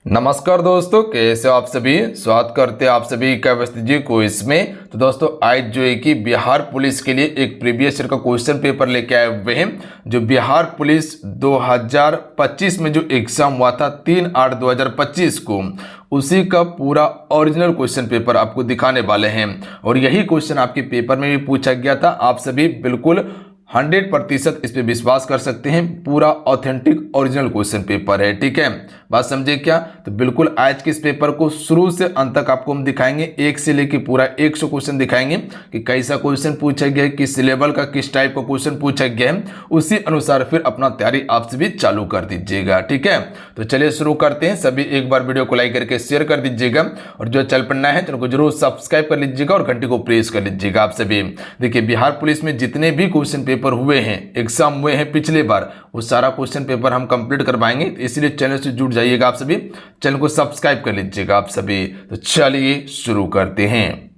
नमस्कार दोस्तों, कैसे हो आप सभी। स्वागत करते हैं आप सभी का व्यवस्थित जी को इसमें। तो दोस्तों आज जो है कि बिहार पुलिस के लिए एक प्रीवियस ईयर का क्वेश्चन पेपर लेके आए हुए हैं। जो बिहार पुलिस 2025 में जो एग्जाम हुआ था 3/8/2025 को, उसी का पूरा ओरिजिनल क्वेश्चन पेपर आपको दिखाने वाले हैं। और यही क्वेश्चन आपके पेपर में भी पूछा गया था। आप सभी बिल्कुल 100% इस पे विश्वास कर सकते हैं। पूरा ऑथेंटिक ओरिजिनल क्वेश्चन पेपर है, ठीक है। बात समझे क्या। तो बिल्कुल आज के इस पेपर को शुरू से अंत तक आपको हम दिखाएंगे, एक से लेके पूरा 100 क्वेश्चन दिखाएंगे कि कैसा क्वेश्चन पूछा गया है, किस लेवल का किस टाइप का क्वेश्चन पूछा गया है। उसी अनुसार फिर अपना तैयारी आपसे भी चालू कर दीजिएगा, ठीक है। तो चलिए शुरू करते हैं। सभी एक बार वीडियो को लाइक करके शेयर कर दीजिएगा और जो चल पड़ना है चैनल को जरूर सब्सक्राइब कर लीजिएगा और घंटी को प्रेस कर लीजिएगा। आप सभी देखिए, बिहार पुलिस में जितने भी क्वेश्चन पेपर हुए हैं, एग्जाम हुए हैं पिछले बार, वो सारा क्वेश्चन पेपर हम कंप्लीट करवाएंगे। इसलिए चैनल से जुड़ जाइएगा आप सभी, चैनल को सब्सक्राइब कर लीजिएगा आप सभी। तो चलिए शुरू करते हैं।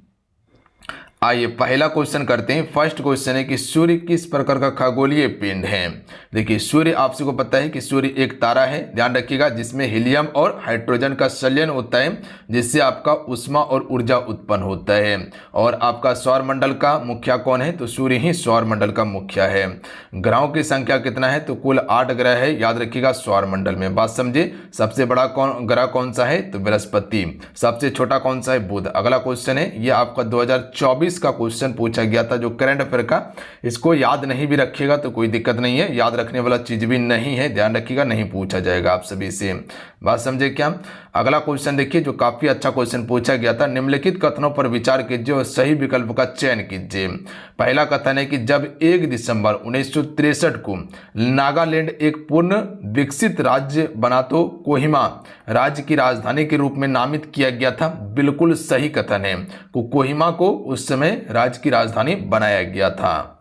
आइए पहला क्वेश्चन करते हैं। फर्स्ट क्वेश्चन है कि सूर्य किस प्रकार का खगोलीय पिंड है। देखिए सूर्य आप सबको पता है कि सूर्य एक तारा है, ध्यान रखिएगा, जिसमें हीलियम और हाइड्रोजन का संलयन होता है, जिससे आपका ऊष्मा और ऊर्जा उत्पन्न होता है। और आपका सौर मंडल का मुखिया कौन है, तो सूर्य ही सौर मंडल का मुखिया है। ग्रहों की संख्या कितना है, तो कुल 8 ग्रह है, याद रखिएगा सौर मंडल में। बात समझे। सबसे बड़ा ग्रह कौन सा है, तो बृहस्पति। सबसे छोटा कौन सा है, बुध। अगला क्वेश्चन है, ये आपका 2024 का क्वेश्चन पूछा गया था, जो करंट अफेयर का। इसको याद नहीं भी रखिएगा तो कोई दिक्कत नहीं है, याद रखने वाला चीज भी नहीं है, ध्यान रखिएगा, नहीं पूछा जाएगा आप सभी से। बात समझे क्या। अगला क्वेश्चन देखिए, जो काफी अच्छा क्वेश्चन पूछा गया था। निम्नलिखित कथनों पर विचार कीजिए और सही विकल्प का चयन कीजिए। पहला कथन है कि जब 1 दिसंबर 1963 को नागालैंड एक पूर्ण विकसित राज्य बना तो कोहिमा राज्य की राजधानी के रूप में नामित किया गया था। बिल्कुल सही कथन है। कोहिमा को उस समय राज्य की राजधानी बनाया गया था।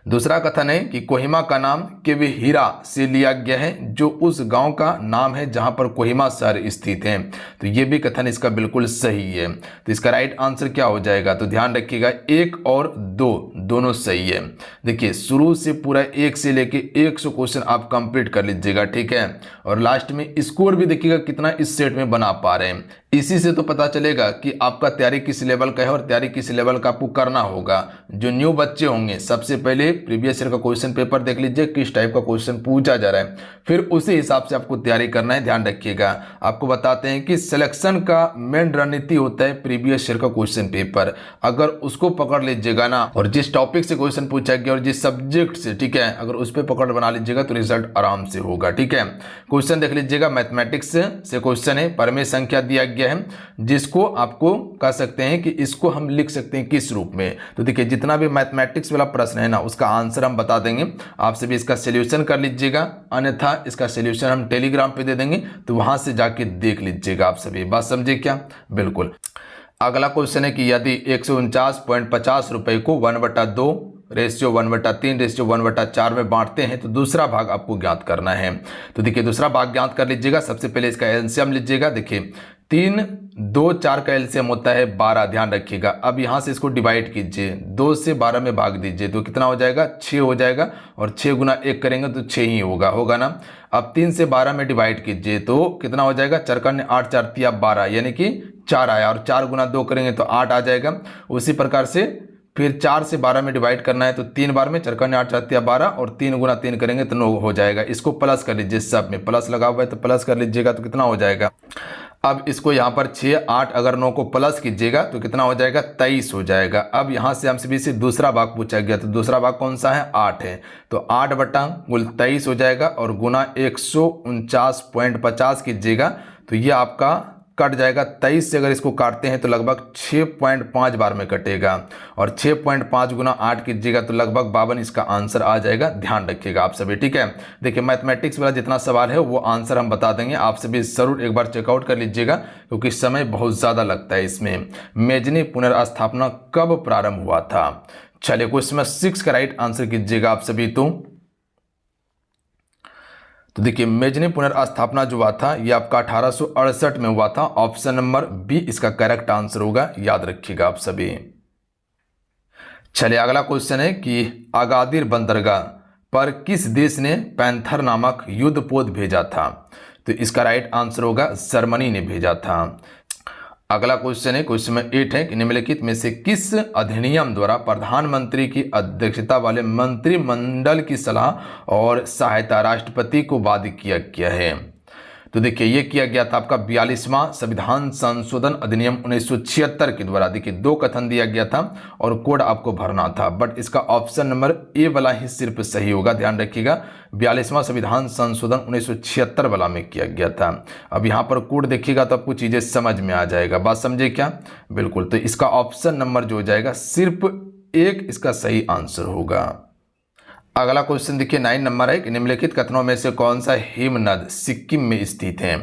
दूसरा कथन है कि कोहिमा का नाम केविहीरा से लिया गया है, जो उस गांव का नाम है जहां पर कोहिमा शहर स्थित है। तो ये भी कथन इसका बिल्कुल सही है। तो इसका राइट आंसर क्या हो जाएगा, तो ध्यान रखिएगा 1 और 2 दोनों सही है। देखिए शुरू से पूरा 1 से लेके 100 क्वेश्चन आप कंप्लीट कर लीजिएगा, ठीक है। और लास्ट में स्कोर भी देखिएगा कितना इस सेट में बना पा रहे हैं। इसी से तो पता चलेगा कि आपका तैयारी किस लेवल का है और तैयारी किस लेवल का आपको करना होगा। जो न्यू बच्चे होंगे, सबसे पहले प्रीवियस ईयर का क्वेश्चन पेपर देख लीजिए, किस टाइप का क्वेश्चन पूछा जा रहा है, फिर उसी हिसाब से आपको तैयारी करना है। ध्यान रखिएगा। आपको बताते हैं कि सिलेक्शन का मेन रणनीति होता है प्रीवियस ईयर का क्वेश्चन पेपर। अगर उसको पकड़ लीजिएगा ना, और जिस टॉपिक से क्वेश्चन पूछा गया और जिस सब्जेक्ट से, ठीक है, अगर उस पर पकड़ बना लीजिएगा तो रिजल्ट आराम से होगा, ठीक है। क्वेश्चन देख लीजिएगा, मैथमेटिक्स से क्वेश्चन है, परमेय संख्या दिया गया है, जिसको आपको कह सकते हैं कि इसको हम लिख सकते हैं किस रूप में। तो देखिए जितना भी मैथमेटिक्स वाला प्रश्न है ना, उसका आंसर हम बता देंगे। आप सभी इसका सॉल्यूशन कर लीजिएगा, अन्यथा इसका सॉल्यूशन हम टेलीग्राम पे दे देंगे, तो वहां से जाके देख लीजिएगा आप सभी। बात समझे क्या। बिल्कुल। अगला क्वेश्चन है कि यदि 149.50 रुपए को 1/2 रेशियो 1/3 रेशियो 1/4 में बांटते हैं तो दूसरा भाग आपको ज्ञात करना है। तो देखिए दूसरा भाग ज्ञात कर लीजिएगा। सबसे पहले इसका एलसीएम लीजिएगा। देखिए 3, 2, 4 का एलसीएम होता है 12, ध्यान रखिएगा। अब यहां से इसको डिवाइड कीजिए, 2 से 12 में भाग दीजिए तो कितना हो जाएगा, 6 हो जाएगा। और 6 गुना 1 करेंगे तो 6 ही होगा ना। अब 3 से 12 में डिवाइड कीजिए तो कितना हो जाएगा, 4 8 4 3 12, यानी कि 4 आया। और 4 गुना 2 करेंगे तो 8 आ जाएगा। उसी प्रकार से फिर 4 से 12 में डिवाइड करना है तो 3 बार में 4 8 4 3 12, और 3 गुना 3 करेंगे तो 9 हो जाएगा। इसको प्लस कर लीजिए, सब में प्लस लगा हुआ है तो प्लस कर लीजिएगा तो कितना हो जाएगा। अब इसको यहाँ पर 6 8 अगर 9 को प्लस कीजिएगा तो कितना हो जाएगा, 23 हो जाएगा। अब यहाँ से हमसे भी से दूसरा भाग पूछा गया, तो दूसरा भाग कौन सा है, 8 है। तो 8/23 हो जाएगा और गुना 149.50 कीजिएगा तो ये आपका कट जाएगा। 23 से अगर इसको काटते हैं तो लगभग 6.5 बार में कटेगा। और 6.5 गुना 8 कीजिएगा तो लगभग 52 इसका आंसर आ जाएगा। ध्यान रखिएगा आप सभी, ठीक है। देखिए मैथमेटिक्स वाला जितना सवाल है वो आंसर हम बता देंगे, आप सभी जरूर एक बार चेकआउट कर लीजिएगा, क्योंकि समय बहुत ज़्यादा लगता है इसमें। मेजनी पुनर्स्थापना कब प्रारंभ हुआ था। चलिए क्वेश्चन 6 का राइट आंसर कीजिएगा आप सभी। तो देखिए मेजनी पुनर्स्थापना जो हुआ था ये आपका 1868 में हुआ था। ऑप्शन नंबर बी इसका करेक्ट आंसर होगा, याद रखिएगा आप सभी। चलिए अगला क्वेश्चन है कि अगादिर बंदरगाह पर किस देश ने पैंथर नामक युद्धपोत भेजा था। तो इसका राइट आंसर होगा जर्मनी ने भेजा था। अगला क्वेश्चन है, क्वेश्चन नंबर 8 है कि निम्नलिखित में से किस अधिनियम द्वारा प्रधानमंत्री की अध्यक्षता वाले मंत्रिमंडल की सलाह और सहायता राष्ट्रपति को बाध्य किया गया है? तो देखिए ये किया गया था आपका 42वां संविधान संशोधन अधिनियम 1976 के द्वारा। देखिए 2 कथन दिया गया था और कोड आपको भरना था, बट इसका ऑप्शन नंबर ए वाला ही सिर्फ सही होगा, ध्यान रखिएगा। 42वां संविधान संशोधन 1976 वाला में किया गया था। अब यहाँ पर कोड देखिएगा तो आपको चीजें समझ में आ जाएगा, बात समझे क्या? बिल्कुल, तो इसका ऑप्शन नंबर जो हो जाएगा सिर्फ 1 इसका सही आंसर होगा। अगला क्वेश्चन देखिए 9 नंबर है कि निम्नलिखित कथनों में से कौन सा हिमनद सिक्किम में स्थित है?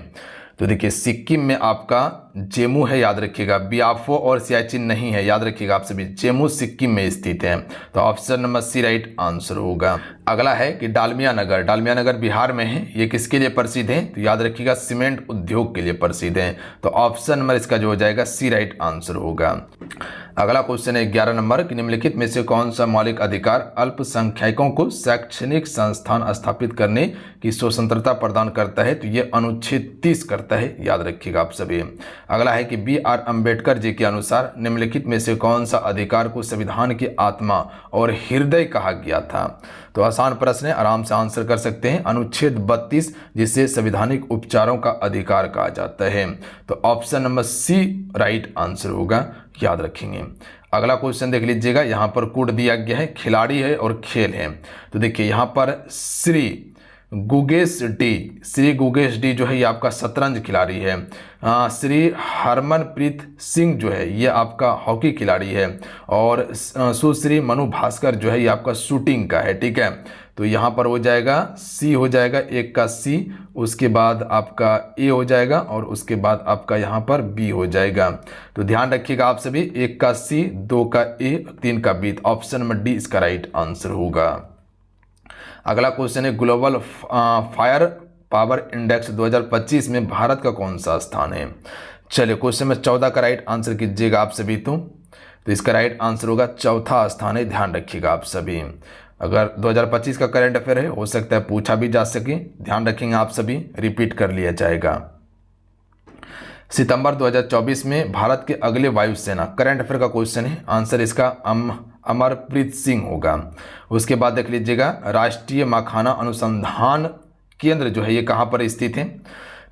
तो देखिए सिक्किम में आपका जेमू है, याद रखिएगा, बियाफो और सियाचिन नहीं है, याद रखिएगा आप सभी। जेमू सिक्किम में स्थित है, तो option number C right answer होगा। अगला है कि डालमिया नगर बिहार में है, ये किसके लिए प्रसिद्ध है? तो याद रखिएगा सीमेंट उद्योग के लिए प्रसिद्ध है, तो ऑप्शन नंबर इसका जो हो जाएगा सी राइट आंसर होगा। अगला क्वेश्चन है 11 नंबर कि निम्नलिखित में से कौन सा मौलिक अधिकार अल्पसंख्यकों को शैक्षणिक संस्थान स्थापित करने की स्वतंत्रता प्रदान करता है? तो ये अनुच्छेद 30 करता है, याद रखिएगा आप सभी। अगला है कि B.R. अम्बेडकर जी के अनुसार निम्नलिखित में से कौन सा अधिकार को संविधान की आत्मा और हृदय कहा गया था? तो आसान प्रश्न है, आराम से आंसर कर सकते हैं। अनुच्छेद 32 जिसे संवैधानिक उपचारों का अधिकार कहा जाता है, तो option number C right answer होगा, याद रखेंगे। अगला क्वेश्चन देख लीजिएगा, यहाँ पर कोड दिया गया है, खिलाड़ी है और खेल है। तो देखिए यहाँ पर श्री गुगेश डी जो है ये आपका शतरंज खिलाड़ी है। श्री हरमनप्रीत सिंह जो है ये आपका हॉकी खिलाड़ी है, और सुश्री मनु भास्कर जो है ये आपका शूटिंग का है, ठीक है। तो यहाँ पर हो जाएगा सी हो जाएगा, 1 का सी, उसके बाद आपका ए हो जाएगा और उसके बाद आपका यहाँ पर बी हो जाएगा। तो ध्यान रखिएगा आप सभी, 1 का सी, 2 का ए, 3 का बी, ऑप्शन नंबर डी इसका राइट आंसर होगा। अगला क्वेश्चन है ग्लोबल फायर पावर इंडेक्स 2025 में भारत का कौन सा स्थान है? चलिए क्वेश्चन में 14 का राइट आंसर कीजिएगा आप सभी। तो इसका राइट आंसर होगा चौथा स्थान है, ध्यान रखिएगा आप सभी। अगर 2025 का करंट अफेयर है, हो सकता है पूछा भी जा सके, ध्यान रखेंगे आप सभी, रिपीट कर लिया जाएगा। सितंबर 2024 में भारत के अगले वायुसेना, करंट अफेयर का क्वेश्चन है, आंसर इसका अमरप्रीत सिंह होगा। उसके बाद देख लीजिएगा राष्ट्रीय मखाना अनुसंधान केंद्र जो है ये कहाँ पर स्थित है?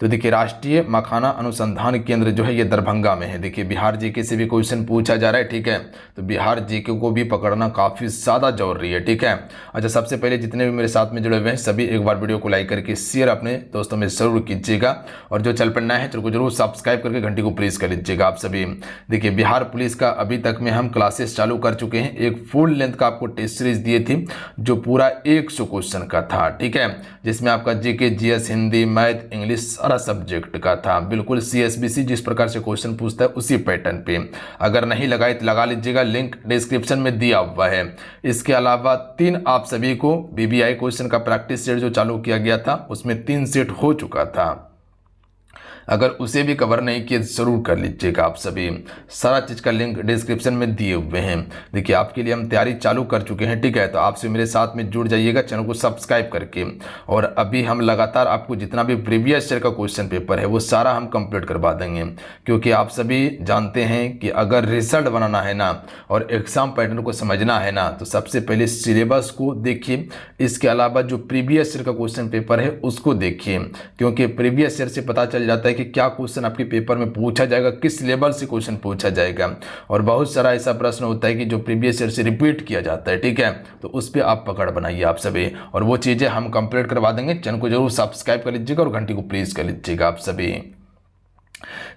तो देखिए राष्ट्रीय मखाना अनुसंधान केंद्र जो है ये दरभंगा में है। देखिए बिहार जीके से भी क्वेश्चन पूछा जा रहा है, ठीक है, तो बिहार जीके को भी पकड़ना काफ़ी ज़्यादा जरूरी है, ठीक है। अच्छा, सबसे पहले जितने भी मेरे साथ में जुड़े हुए हैं सभी एक बार वीडियो को लाइक करके शेयर अपने दोस्तों में ज़रूर कीजिएगा, और जो चैनल पर नया है चैनल को जरूर सब्सक्राइब करके घंटी को प्रेस कर लीजिएगा आप सभी। देखिए बिहार पुलिस का अभी तक में हम क्लासेस चालू कर चुके हैं, एक फुल लेंथ का आपको टेस्ट सीरीज दिए थी जो पूरा 100 क्वेश्चन का था, ठीक है, जिसमें आपका GK, GS, Hindi, math, English सारा सब्जेक्ट का था। बिल्कुल CSBC जिस प्रकार से क्वेश्चन पूछता है उसी पैटर्न पे। अगर नहीं लगाए तो लगा लीजिएगा, लिंक डिस्क्रिप्शन में दिया हुआ है। इसके अलावा 3 आप सभी को BBI क्वेश्चन का प्रैक्टिस सेट जो चालू किया गया था उसमें 3 सेट हो चुका था, अगर उसे भी कवर नहीं किए जरूर कर लीजिएगा आप सभी। सारा चीज़ का लिंक डिस्क्रिप्शन में दिए हुए हैं। देखिए आपके लिए हम तैयारी चालू कर चुके हैं, ठीक है, तो आपसे मेरे साथ में जुड़ जाइएगा चैनल को सब्सक्राइब करके। और अभी हम लगातार आपको जितना भी प्रीवियस ईयर का क्वेश्चन पेपर है वो सारा हम कंप्लीट करवा देंगे, क्योंकि आप सभी जानते हैं कि अगर रिजल्ट बनाना है ना और एग्जाम पैटर्न को समझना है ना, तो सबसे पहले सिलेबस को देखिए, इसके अलावा जो प्रीवियस ईयर का क्वेश्चन पेपर है उसको देखिए, क्योंकि प्रीवियस ईयर से पता चल जाता है कि क्या क्वेश्चन आपके पेपर में पूछा जाएगा, किस लेवल से क्वेश्चन पूछा जाएगा। और बहुत सारा ऐसा प्रश्न होता है कि जो प्रीवियस ईयर से रिपीट किया जाता है, ठीक है, तो उस पर आप पकड़ बनाइए आप सभी, और वो चीज़ें हम कंप्लीट करवा देंगे। चैनल को जरूर सब्सक्राइब कर लीजिएगा और घंटी को प्रेस कर लीजिएगा आप सभी।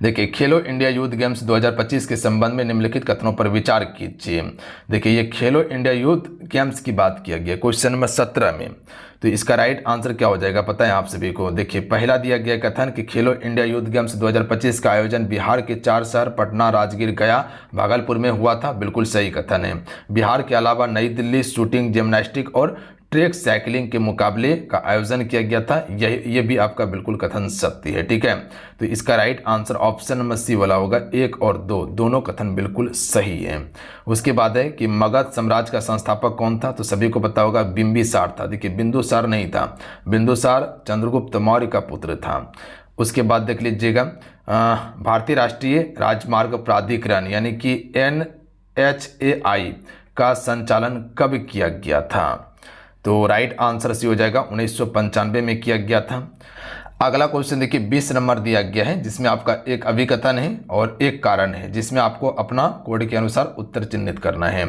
देखिए खेलो इंडिया यूथ गेम्स 2025 के संबंध में निम्नलिखित कथनों पर विचार कीजिए। देखिए ये खेलो इंडिया यूथ गेम्स की बात किया गया क्वेश्चन नंबर 17 में, तो इसका राइट आंसर क्या हो जाएगा पता है आप सभी को? देखिए पहला दिया गया कथन कि खेलो इंडिया यूथ गेम्स 2025 का आयोजन बिहार के 4 शहर पटना, राजगीर, गया, भागलपुर में हुआ था। बिल्कुल सही कथन है। बिहार के अलावा नई दिल्ली शूटिंग, जिम्नास्टिक और ट्रैक साइकिलिंग के मुकाबले का आयोजन किया गया था। ये भी आपका बिल्कुल कथन सत्य है, ठीक है। तो इसका right answer option number C वाला होगा, 1 और 2 दोनों कथन बिल्कुल सही है। उसके बाद है कि मगध साम्राज्य का संस्थापक कौन था, तो सभी को पता होगा बिंबिसार था। देखिए बिंदुसार नहीं था, बिंदुसार चंद्रगुप्त मौर्य का पुत्र था। उसके बाद देख लीजिएगा भारतीय राष्ट्रीय राजमार्ग प्राधिकरण यानी कि NHAI का संचालन कब किया गया था, तो राइट आंसर सी हो जाएगा 1995 में किया गया था। अगला क्वेश्चन देखिए 20 नंबर दिया गया है, जिसमें आपका एक अभिकथन है और एक कारण है, जिसमें आपको अपना कोड के अनुसार उत्तर चिन्हित करना है।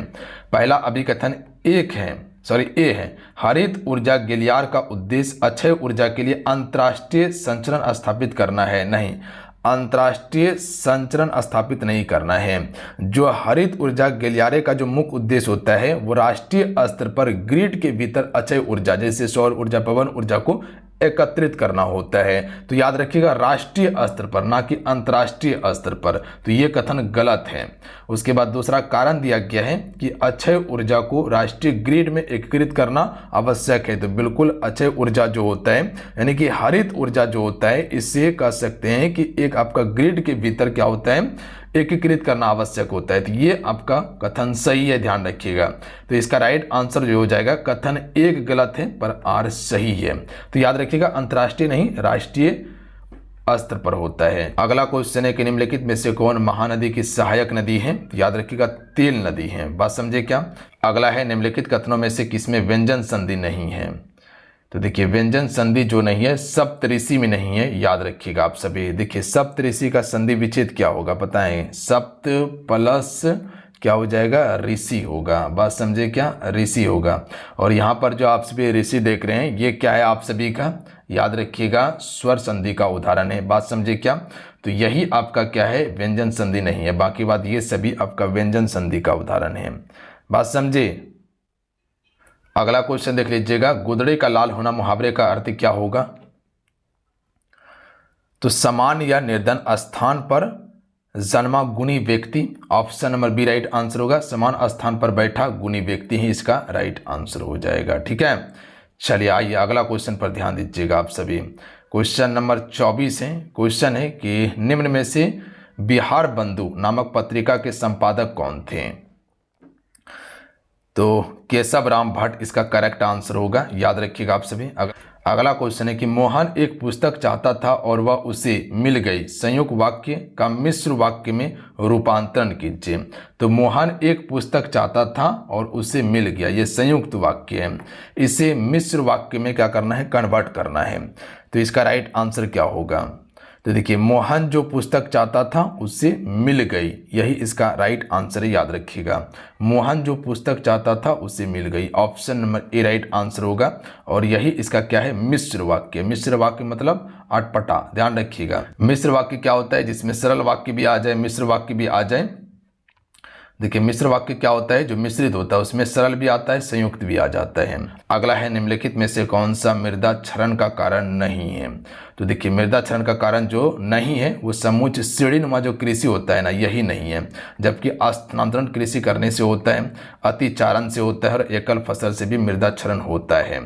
पहला अभिकथन ए है, हरित ऊर्जा गलियार का उद्देश्य अक्षय ऊर्जा के लिए अंतर्राष्ट्रीय संचरण स्थापित करना है। नहीं, अंतर्राष्ट्रीय संचरण स्थापित नहीं करना है। जो हरित ऊर्जा गलियारे का जो मुख्य उद्देश्य होता है वो राष्ट्रीय स्तर पर ग्रिड के भीतर अक्षय ऊर्जा जैसे सौर ऊर्जा, पवन ऊर्जा को एकत्रित करना होता है। तो याद रखिएगा राष्ट्रीय स्तर पर, ना कि अंतर्राष्ट्रीय स्तर पर। तो ये कथन गलत है। उसके बाद दूसरा कारण दिया गया है कि अक्षय ऊर्जा को राष्ट्रीय ग्रिड में एकीकृत करना आवश्यक है। तो बिल्कुल अक्षय ऊर्जा जो होता है यानी कि हरित ऊर्जा जो होता है, इससे कह सकते हैं कि एक आपका ग्रिड के भीतर क्या होता है, एकीकृत करना आवश्यक होता है। तो ये आपका कथन सही है, ध्यान रखिएगा। तो इसका राइट आंसर जो हो जाएगा, कथन 1 गलत है पर आर सही है। तो याद रखिएगा अंतर्राष्ट्रीय नहीं राष्ट्रीय स्तर पर होता है। अगला क्वेश्चन है कि निम्नलिखित में से कौन महानदी की सहायक नदी है, तो याद रखिएगा तेल नदी है। बात समझे क्या। अगला है निम्नलिखित कथनों में से किसमें व्यंजन संधि नहीं है, तो देखिए व्यंजन संधि जो नहीं है सप्तऋषि में नहीं है। याद रखिएगा आप सभी। देखिए सप्तऋषि का संधि विच्छेद क्या होगा बताएं, सप्त प्लस क्या हो जाएगा, ऋषि होगा। बात समझे क्या, ऋषि होगा। और यहाँ पर जो आप सभी ऋषि देख रहे हैं ये क्या है आप सभी का, याद रखिएगा स्वर संधि का उदाहरण है। बात समझे क्या। तो यही आपका क्या है, व्यंजन संधि नहीं है। बाकी बात ये सभी आपका व्यंजन संधि का उदाहरण है। बात समझे। अगला क्वेश्चन देख लीजिएगा, गुदड़े का लाल होना मुहावरे का अर्थ क्या होगा, तो समान या निर्धन स्थान पर जन्मा गुणी व्यक्ति। Option number B right answer होगा, समान स्थान पर बैठा गुणी व्यक्ति ही इसका राइट आंसर हो जाएगा, ठीक है। चलिए आइए अगला क्वेश्चन पर ध्यान दीजिएगा आप सभी। क्वेश्चन नंबर 24 है। क्वेश्चन है कि निम्न में से बिहार बंधु नामक पत्रिका के संपादक कौन थे, तो केशव राम भट्ट इसका करेक्ट आंसर होगा। याद रखिएगा आप सभी। अगला क्वेश्चन है कि मोहन एक पुस्तक चाहता था और वह उसे मिल गई, संयुक्त वाक्य का मिश्र वाक्य में रूपांतरण कीजिए। तो मोहन एक पुस्तक चाहता था और उसे मिल गया, ये संयुक्त वाक्य है। इसे मिश्र वाक्य में क्या करना है, कन्वर्ट करना है। तो इसका राइट आंसर क्या होगा, तो देखिए मोहन जो पुस्तक चाहता था उससे मिल गई, यही इसका राइट आंसर है। याद रखिएगा मोहन जो पुस्तक चाहता था उससे मिल गई, option number A right answer होगा। और यही इसका क्या है, मिश्र वाक्य। मिश्र वाक्य मतलब अटपटा, ध्यान रखिएगा। मिश्र वाक्य क्या होता है, जिसमें सरल वाक्य भी आ जाए मिश्र वाक्य भी आ जाए। देखिए मिश्र वाक्य क्या होता है, जो मिश्रित होता है उसमें सरल भी आता है संयुक्त भी आ जाता है। अगला है निम्नलिखित में से कौन सा मृदा क्षरण का कारण नहीं है, तो देखिए मृदा क्षरण का कारण जो नहीं है वो समूच सीढ़ीनुमा जो कृषि होता है ना, यही नहीं है। जबकि स्थानांतरण कृषि करने से होता है, अतिचारण से होता है और एकल फसल से भी मृदा क्षरण होता है।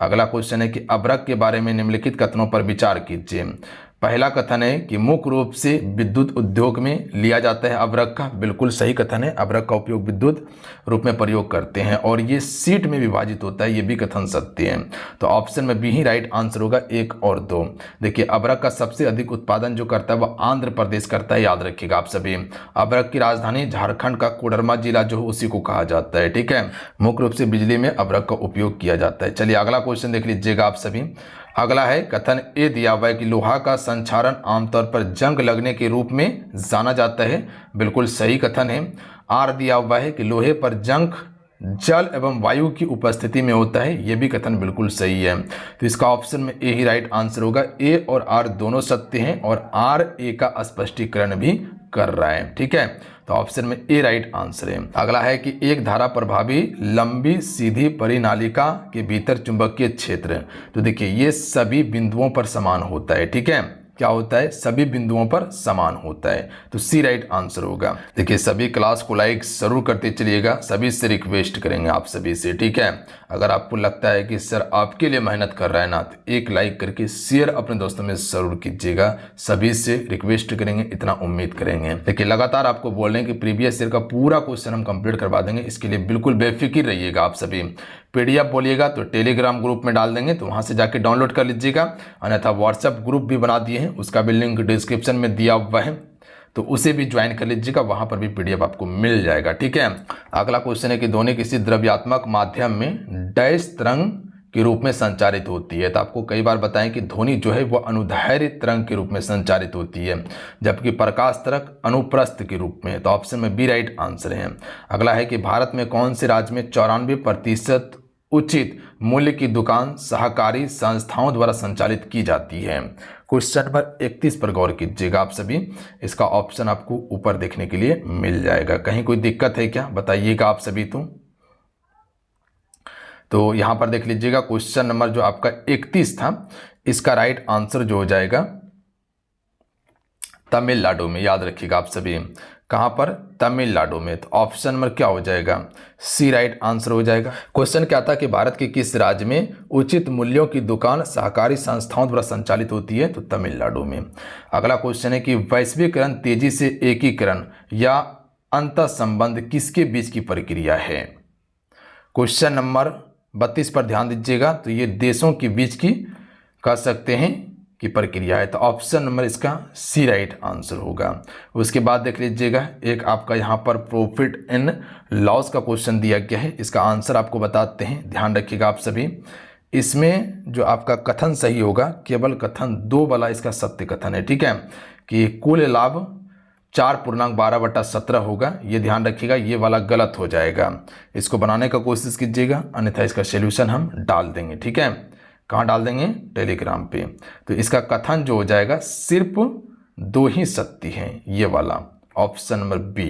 अगला क्वेश्चन है कि अभ्रक के बारे में निम्नलिखित कथनों पर विचार कीजिए। पहला कथन है कि मुख्य रूप से विद्युत उद्योग में लिया जाता है अभ्रक का, बिल्कुल सही कथन है। अभ्रक का उपयोग विद्युत रूप में प्रयोग करते हैं और ये सीट में विभाजित होता है, ये भी कथन सत्य है। तो ऑप्शन में बी ही राइट आंसर होगा, 1 और 2। देखिए अभ्रक का सबसे अधिक उत्पादन जो करता है वह आंध्र प्रदेश करता है, याद रखिएगा आप सभी। अभ्रक की राजधानी झारखंड का कोडरमा जिला जो उसी को कहा जाता है, ठीक है। मुख्य रूप से बिजली में अभ्रक का उपयोग किया जाता है। चलिए अगला क्वेश्चन देख लीजिएगा आप सभी। अगला है कथन ए दिया हुआ है कि लोहा का संक्षारण आमतौर पर जंग लगने के रूप में जाना जाता है, बिल्कुल सही कथन है। आर दिया हुआ है कि लोहे पर जंग जल एवं वायु की उपस्थिति में होता है, यह भी कथन बिल्कुल सही है। तो इसका ऑप्शन में ए ही राइट आंसर होगा। ए और आर दोनों सत्य हैं और आर ए का स्पष्टीकरण भी कर रहा है, ठीक है। तो ऑप्शन में ए राइट आंसर है। अगला है कि एक धारा प्रभावी लंबी सीधी परिनालिका के भीतर चुंबकीय क्षेत्र, तो देखिए ये सभी बिंदुओं पर समान होता है, ठीक है। क्या होता है, सभी बिंदुओं पर समान होता है। तो सी राइट आंसर होगा। देखिए सभी क्लास को लाइक जरूर करते चलिएगा, सभी से रिक्वेस्ट करेंगे आप सभी से, ठीक है। अगर आपको लगता है कि सर आपके लिए मेहनत कर रहा है ना, तो एक लाइक करके शेयर अपने दोस्तों में जरूर कीजिएगा, सभी से रिक्वेस्ट करेंगे, इतना उम्मीद करेंगे। देखिए लगातार आपको बोल रहे हैं कि प्रीवियस ईयर का पूरा क्वेश्चन हम कंप्लीट करवा देंगे, इसके लिए बिल्कुल बेफिक्र रहिएगा आप सभी। पीडीएफ बोलिएगा तो टेलीग्राम ग्रुप में डाल देंगे, तो वहां से जाके डाउनलोड कर लीजिएगा, अन्यथा व्हाट्सएप ग्रुप भी बना दिए हैं, उसका भी लिंक डिस्क्रिप्शन में दिया हुआ है, तो उसे भी ज्वाइन कर लीजिएगा, वहां पर भी पीडीएफ आपको मिल जाएगा, ठीक है। अगला क्वेश्चन है कि ध्वनि किसी द्रव्यात्मक माध्यम में डैश तरंग के रूप में संचारित होती है। तो आपको कई बार बताएं कि ध्वनि जो है वह अनुदैर्घ्य तरंग के रूप में संचारित होती है, जबकि प्रकाश तरंग अनुप्रस्थ के रूप में। तो ऑप्शन में बी राइट आंसर है। अगला है कि भारत में कौन से राज्य में 94% उचित मूल्य की दुकान सहकारी संस्थाओं द्वारा संचालित की जाती है। क्वेश्चन नंबर 31 पर गौर कीजिएगा आप सभी, इसका ऑप्शन आपको ऊपर देखने के लिए मिल जाएगा। कहीं कोई दिक्कत है क्या, बताइएगा आप सभी। तो यहां पर देख लीजिएगा क्वेश्चन नंबर जो आपका 31 था, इसका राइट आंसर जो हो जाएगा तमिलनाडु में, याद रखिएगा आप सभी। कहां पर, तमिलनाडु में। तो ऑप्शन नंबर क्या हो जाएगा, सी राइट आंसर हो जाएगा। क्वेश्चन क्या था कि भारत के किस राज्य में उचित मूल्यों की दुकान सहकारी संस्थाओं द्वारा संचालित होती है, तो तमिलनाडु में। अगला क्वेश्चन है कि वैश्वीकरण, तेजी से एकीकरण या अंतर संबंध किसके बीच की प्रक्रिया है। क्वेश्चन नंबर 32 पर ध्यान दीजिएगा, तो ये देशों के बीच की कह सकते हैं की प्रक्रिया है। तो ऑप्शन नंबर इसका सी राइट आंसर होगा। उसके बाद देख लीजिएगा एक आपका यहाँ पर प्रॉफिट एंड लॉस का क्वेश्चन दिया गया है, इसका आंसर आपको बताते हैं, ध्यान रखिएगा आप सभी। इसमें जो आपका कथन सही होगा, केवल कथन 2 वाला इसका सत्य कथन है, ठीक है, कि कुल लाभ 4.12/17 होगा, ये ध्यान रखिएगा, ये वाला गलत हो जाएगा। इसको बनाने का कोशिश कीजिएगा, अन्यथा इसका सोल्यूशन हम डाल देंगे, ठीक है। कहाँ डाल देंगे, टेलीग्राम पे। तो इसका कथन जो हो जाएगा सिर्फ 2 ही सत्य हैं, ये वाला ऑप्शन नंबर बी।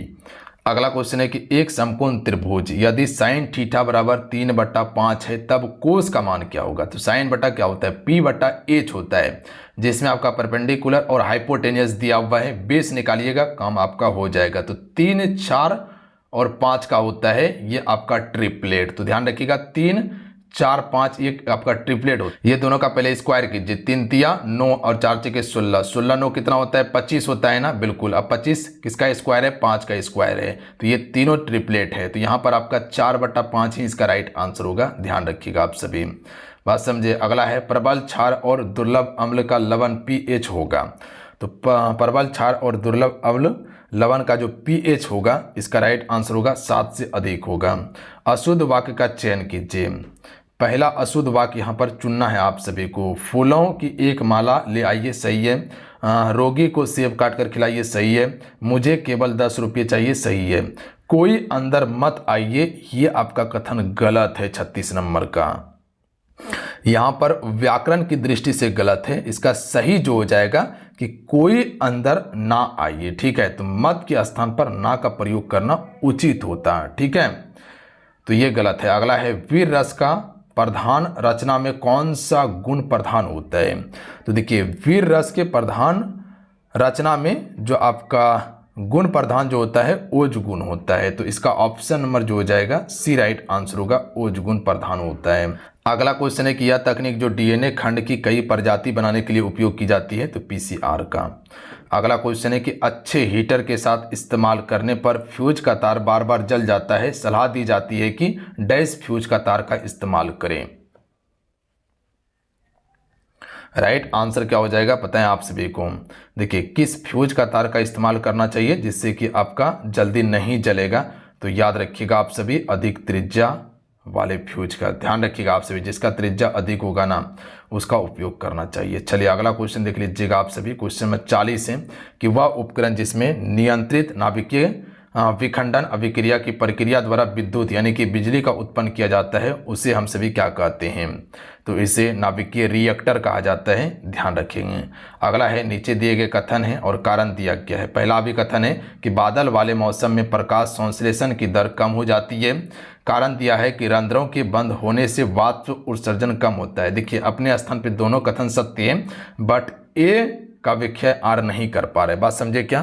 अगला क्वेश्चन है कि एक समकोण त्रिभुज यदि साइन थीटा बराबर 3/5 है तब कोस का मान क्या होगा। तो साइन बटा क्या होता है, p/h होता है, जिसमें आपका परपेंडिकुलर और हाइपोटेनियस दिया हुआ है, बेस निकालिएगा, काम आपका हो जाएगा। तो 3, 4 और 5 का होता है ये आपका ट्रिपलेट। तो ध्यान रखिएगा 3, 4, 5 ये आपका ट्रिपलेट होता है। ये दोनों का पहले स्क्वायर कीजिए, 3 तिया 9 और 4 चौके 16, 16 9 कितना होता है, 25 होता है ना, बिल्कुल। अब 25 किसका स्क्वायर है, 5 का स्क्वायर है, तो ये तीनों ट्रिपलेट है। तो यहाँ पर आपका 4/5 ही इसका राइट आंसर होगा, ध्यान रखिएगा आप सभी, बात समझे। अगला है प्रबल क्षार और दुर्लभ अम्ल का लवण pH होगा। तो प्रबल क्षार और दुर्लभ अम्ल लवण का जो pH होगा, इसका राइट आंसर होगा 7 से अधिक होगा। अशुद्ध वाक्य का चयन कीजिए। पहला अशुद्ध वाक्य यहाँ पर चुनना है आप सभी को। फूलों की एक माला ले आइए, सही है। रोगी को सेब काट कर खिलाइए, सही है। मुझे केवल 10 रुपये चाहिए, सही है। कोई अंदर मत आइए, ये आपका कथन गलत है 36 नंबर का। यहाँ पर व्याकरण की दृष्टि से गलत है, इसका सही जो हो जाएगा कि कोई अंदर ना आइए, ठीक है। तो मत के स्थान पर ना का प्रयोग करना उचित होता है, ठीक है, तो ये गलत है। अगला है वीर रस का प्रधान रचना में कौन सा गुण प्रधान होता है। तो देखिए वीर रस के प्रधान रचना में जो आपका गुण प्रधान जो होता है ओज गुण होता है। तो इसका ऑप्शन नंबर जो हो जाएगा सी राइट आंसर होगा, ओज गुण प्रधान होता है। अगला क्वेश्चन है कि यह तकनीक जो डीएनए खंड की कई प्रजाति बनाने के लिए उपयोग की जाती है, तो पीसीआर का। अगला क्वेश्चन है कि अच्छे हीटर के साथ इस्तेमाल करने पर फ्यूज का तार बार बार जल जाता है, सलाह दी जाती है कि डैश फ्यूज का तार का इस्तेमाल करें। राइट आंसर क्या हो जाएगा, पता है आप सभी को। देखिए किस फ्यूज का तार का इस्तेमाल करना चाहिए जिससे कि आपका जल्दी नहीं जलेगा। तो याद रखिएगा आप सभी, अधिक त्रिज्या वाले फ्यूज का ध्यान रखिएगा आप सभी, जिसका त्रिज्या अधिक होगा ना उसका उपयोग करना चाहिए। चलिए अगला क्वेश्चन देख लीजिएगा आप सभी। क्वेश्चन नंबर 40 है कि वह उपकरण जिसमें नियंत्रित नाभिकीय विखंडन अभिक्रिया की प्रक्रिया द्वारा विद्युत यानी कि बिजली का उत्पन्न किया जाता है, उसे हम सभी क्या कहते हैं। तो इसे नाभिकीय रिएक्टर कहा जाता है, ध्यान रखेंगे। अगला है नीचे दिए गए कथन है और कारण दिया गया है। पहला भी कथन है कि बादल वाले मौसम में प्रकाश संश्लेषण की दर कम हो जाती है। कारण दिया है कि रंध्रों के बंद होने से वाष्प उत्सर्जन कम होता है। देखिए अपने स्थान पे दोनों कथन सत्य है, बट ए का व्याख्या आर नहीं कर पा रहे। बात समझे क्या?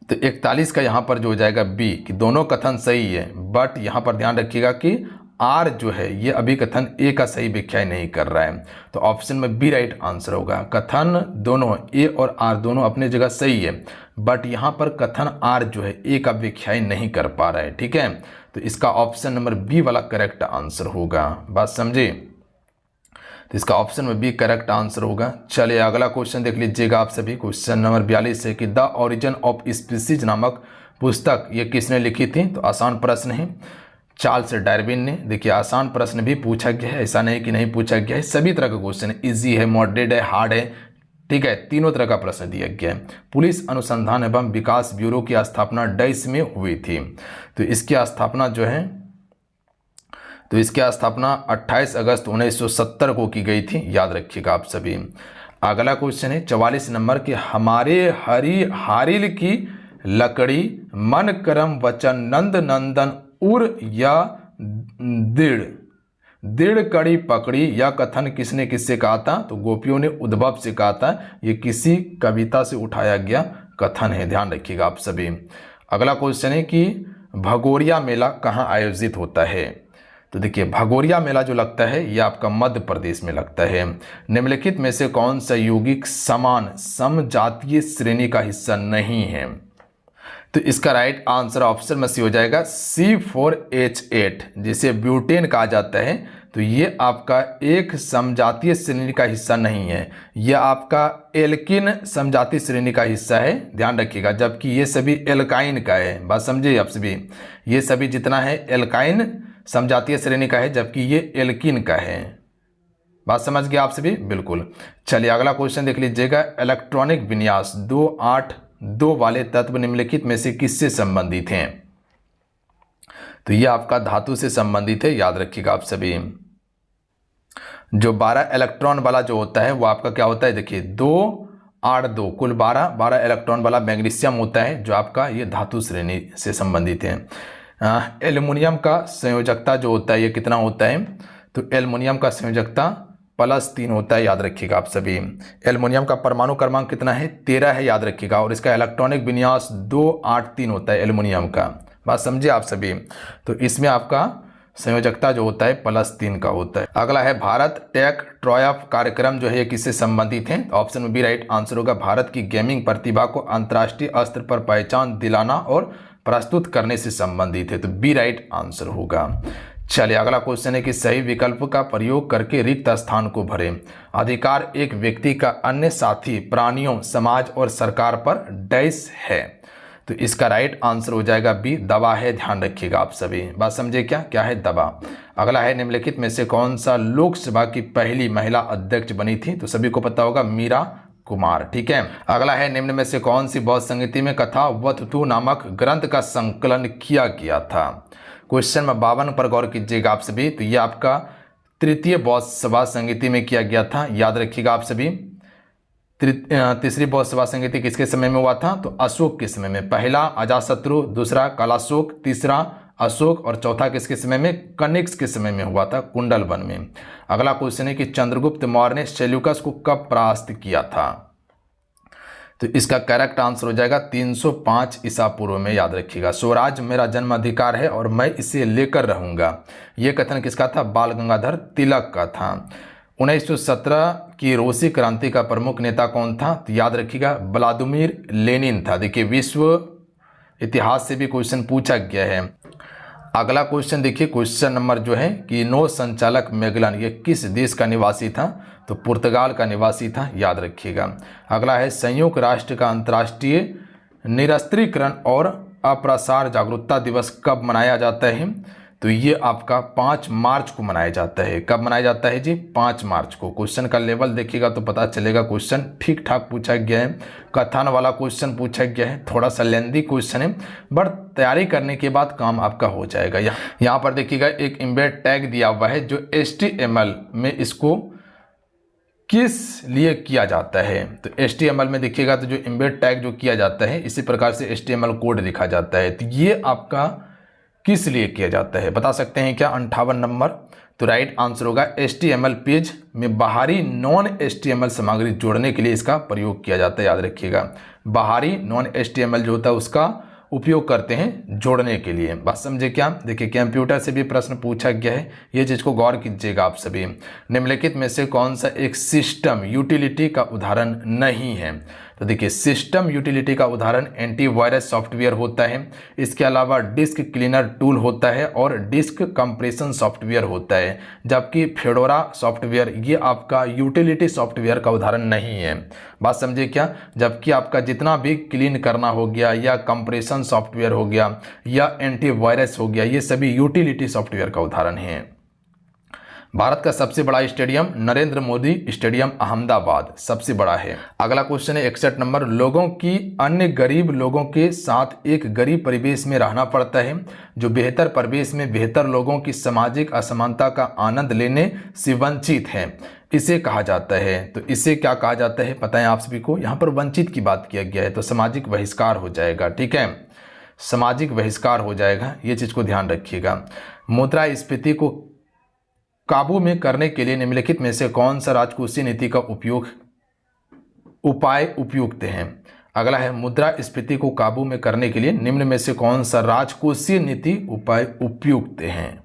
तो 41 का यहाँ पर जो हो जाएगा बी, कि दोनों कथन सही है, बट यहाँ पर ध्यान रखिएगा कि आर जो है ये अभी कथन ए का सही व्याख्या नहीं कर रहा है, तो ऑप्शन में बी राइट आंसर होगा। कथन दोनों ए और आर दोनों अपने जगह सही है, बट यहाँ पर कथन आर जो है ए का व्याख्या नहीं कर पा रहा है। ठीक है, तो इसका ऑप्शन नंबर बी वाला करेक्ट आंसर होगा। बात समझे? तो इसका ऑप्शन में बी करेक्ट आंसर होगा। चलिए अगला क्वेश्चन देख लीजिएगा आप सभी। क्वेश्चन नंबर 42 है कि द ओरिजिन ऑफ स्पीसीज नामक पुस्तक ये किसने लिखी थी? तो आसान प्रश्न है, चार्ल्स डार्विन ने। देखिए आसान प्रश्न भी पूछा गया है, ऐसा नहीं कि नहीं पूछा गया है, सभी तरह का क्वेश्चन है, इजी है, मॉडरेट है, हार्ड है, ठीक है, तीनों तरह का प्रश्न दिया गया है। पुलिस अनुसंधान एवं विकास ब्यूरो की स्थापना डैश में हुई थी? तो इसकी स्थापना जो है, तो इसकी स्थापना 28 अगस्त 1970 को की गई थी, याद रखिएगा आप सभी। अगला क्वेश्चन है 44 नंबर के, हमारे हरी हारिल की लकड़ी मन करम वचन नंद नंदन उर या दृढ़ दृढ़ कड़ी पकड़ी, यह कथन किसने किससे कहा था? तो गोपियों ने उद्भव से कहा था। ये किसी कविता से उठाया गया कथन है, ध्यान रखिएगा आप सभी। अगला क्वेश्चन है कि भगोरिया मेला कहाँ आयोजित होता है? तो देखिए भगोरिया मेला जो लगता है ये आपका मध्य प्रदेश में लगता है। निम्नलिखित में से कौन सा यौगिक समान समजातीय श्रेणी का हिस्सा नहीं है? तो इसका राइट आंसर ऑप्शन में सी हो जाएगा C4H8, जिसे ब्यूटेन कहा जाता है। तो ये आपका एक समजातीय श्रेणी का हिस्सा नहीं है, यह आपका एल्किन समजातीय श्रेणी का हिस्सा है, ध्यान रखिएगा, जबकि ये सभी एल्काइन का है। बात समझिए आप सभी, ये सभी जितना है एल्काइन समजातीय श्रेणी का है, जबकि ये एल्किन का है। बात समझ गए आप सभी? बिल्कुल। चलिए अगला क्वेश्चन देख लीजिएगा। इलेक्ट्रॉनिक विन्यास 282 वाले तत्व निम्नलिखित में से किससे संबंधित हैं? तो ये आपका धातु से संबंधित है, याद रखिएगा आप सभी। जो 12 इलेक्ट्रॉन वाला जो होता है वो आपका क्या होता है? देखिए 282 कुल 12 इलेक्ट्रॉन वाला मैग्नीशियम होता है, जो आपका ये धातु श्रेणी से संबंधित है। एल्युमिनियम का संयोजकता जो होता है ये कितना होता है? तो एल्युमिनियम का संयोजकता +3 होता है, याद रखिएगा आप सभी। एल्युमिनियम का परमाणु क्रमांक कितना है? 13 है, याद रखिएगा, और इसका इलेक्ट्रॉनिक विन्यास 283 होता है एल्युमिनियम का। बात समझिए आप सभी। तो इसमें आपका संयोजकता जो होता है +3 का होता है। अगला है भारत टेक ट्रायम्फ कार्यक्रम जो है ये किससे संबंधित है? तो ऑप्शन में बी राइट आंसर होगा। भारत की गेमिंग प्रतिभा को अंतर्राष्ट्रीय स्तर पर पहचान दिलाना और प्रस्तुत करने से संबंधित है, तो बी राइट आंसर होगा। चलिए अगला क्वेश्चन है कि सही विकल्प का प्रयोग करके रिक्त स्थान को भरें। अधिकार एक व्यक्ति का अन्य साथी, प्राणियों, समाज और सरकार पर डैश है। तो इसका राइट आंसर हो जाएगा बी, दवा है, ध्यान रखिएगा आप सभी। बात समझे क्या है? दवा। अगला है निम्नलिखित में से कौन सा लोकसभा की पहली महिला अध्यक्ष बनी थी? तो सभी को पता होगा मीरा कुमार, ठीक है। अगला है निम्न में से कौन सी बौद्ध संगीति में कथा वतुतु नामक ग्रंथ का संकलन किया गया था? क्वेश्चन में 52 पर गौर कीजिएगा आप सभी। तो ये आपका तृतीय बौद्ध सभा संगीति में किया गया था, याद रखिएगा आप सभी। तीसरी बौद्ध सभा संगीति किसके समय में हुआ था? तो अशोक के समय में। पहला अजातशत्रु, दूसरा कालाशोक, तीसरा अशोक और चौथा किसके समय में? कनिष्क के समय में हुआ था, कुंडल वन में। अगला क्वेश्चन है कि चंद्रगुप्त मौर्य ने सेल्यूकस को कब परास्त किया था? तो इसका करेक्ट आंसर हो जाएगा 305 ईसा पूर्व में, याद रखिएगा। स्वराज मेरा जन्म अधिकार है और मैं इसे लेकर रहूंगा, यह कथन किसका था? बाल गंगाधर तिलक का था। 1917 की रूसी क्रांति का प्रमुख नेता कौन था? तो याद रखिएगा व्लादिमीर लेनिन था। देखिए विश्व इतिहास से भी क्वेश्चन पूछा गया है। अगला क्वेश्चन देखिए, क्वेश्चन नंबर जो है कि नौ संचालक मैगलन ये किस देश का निवासी था? तो पुर्तगाल का निवासी था, याद रखिएगा। अगला है संयुक्त राष्ट्र का अंतर्राष्ट्रीय निरस्त्रीकरण और अप्रसार जागरूकता दिवस कब मनाया जाता है? तो ये आपका 5 मार्च को मनाया जाता है। कब मनाया जाता है जी? 5 मार्च को। क्वेश्चन का लेवल देखिएगा तो पता चलेगा, क्वेश्चन ठीक ठाक पूछा गया है। कथन वाला क्वेश्चन पूछा गया है, थोड़ा सा लेंदी क्वेश्चन है, बट तैयारी करने के बाद काम आपका हो जाएगा। यहाँ पर देखिएगा एक एम्बेड टैग दिया हुआ है जो HTML में इसको किस लिए किया जाता है? तो HTML में देखिएगा तो जो एम्बेड टैग जो किया जाता है इसी प्रकार से HTML कोड लिखा जाता है। तो ये आपका किस लिए किया जाता है बता सकते हैं क्या? 58 नंबर। तो राइट आंसर होगा HTML पेज में बाहरी नॉन HTML सामग्री जोड़ने के लिए इसका प्रयोग किया जाता है, याद रखिएगा। बाहरी नॉन HTML जो होता है उसका उपयोग करते हैं जोड़ने के लिए। बात समझे क्या? देखिए कंप्यूटर से भी प्रश्न पूछा गया है, ये चीज़ को गौर कीजिएगा आप सभी। निम्नलिखित में से कौन सा एक सिस्टम यूटिलिटी का उदाहरण नहीं है? तो देखिए सिस्टम यूटिलिटी का उदाहरण एंटीवायरस सॉफ्टवेयर होता है, इसके अलावा डिस्क क्लीनर टूल होता है और डिस्क कंप्रेशन सॉफ्टवेयर होता है। जबकि फेडोरा सॉफ्टवेयर ये आपका यूटिलिटी सॉफ्टवेयर का उदाहरण नहीं है। बात समझिए क्या? जबकि आपका जितना भी क्लीन करना हो गया या कंप्रेशन सॉफ्टवेयर हो गया या एंटीवायरस हो गया, ये सभी यूटिलिटी सॉफ्टवेयर का उदाहरण है। भारत का सबसे बड़ा स्टेडियम नरेंद्र मोदी स्टेडियम अहमदाबाद सबसे बड़ा है। अगला क्वेश्चन है 61 नंबर। लोगों की अन्य गरीब लोगों के साथ एक गरीब परिवेश में रहना पड़ता है जो बेहतर परिवेश में बेहतर लोगों की सामाजिक असमानता का आनंद लेने से वंचित है, इसे कहा जाता है। तो इसे क्या कहा जाता है पता है आप सभी को? यहाँ पर वंचित की बात किया गया है तो सामाजिक बहिष्कार हो जाएगा, ठीक है, सामाजिक बहिष्कार हो जाएगा, ये चीज को ध्यान रखिएगा। मुद्रास्फीति को काबू में करने के लिए निम्नलिखित में से कौन सा राजकोषीय नीति का उपाय उपयुक्त है? अगला है मुद्रास्फीति को काबू में करने के लिए निम्न में से कौन सा राजकोषीय नीति उपाय उपयुक्त है?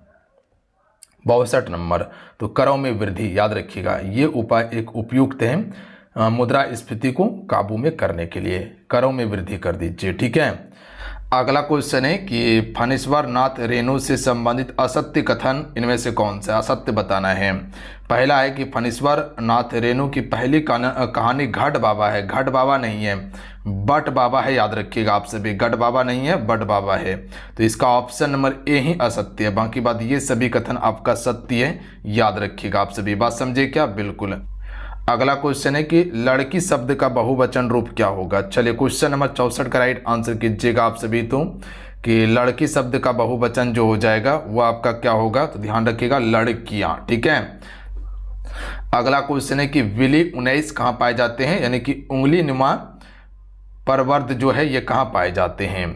62 नंबर। तो करों में वृद्धि, याद रखिएगा ये उपाय एक उपयुक्त है मुद्रास्फीति को काबू में करने के लिए। करों में वृद्धि कर दीजिए, ठीक है। अगला क्वेश्चन है कि फणीश्वर नाथ रेणु से संबंधित असत्य कथन इनमें से कौन सा असत्य बताना है? पहला है कि फणीश्वर नाथ रेणु की पहली कहानी घट बाबा है। घट बाबा नहीं है, बट बाबा है, याद रखिएगा आप सभी। घट बाबा नहीं है, बट बाबा है। तो इसका ऑप्शन नंबर ए ही असत्य है, बाकी बात ये सभी कथन आपका सत्य है, याद रखिएगा आप सभी। बात समझे क्या? बिल्कुल। अगला क्वेश्चन है कि लड़की शब्द का बहुवचन रूप क्या होगा? चलिए क्वेश्चन नंबर 64 का राइट आंसर कीजिएगा आप सभी। तो कि लड़की शब्द का बहुवचन जो हो जाएगा वो आपका क्या होगा? तो ध्यान रखिएगा लड़कियां, ठीक है। अगला क्वेश्चन है कि विली 19 कहाँ पाए जाते हैं, यानी कि उंगली नुमा परवर्त जो है ये कहाँ पाए जाते हैं?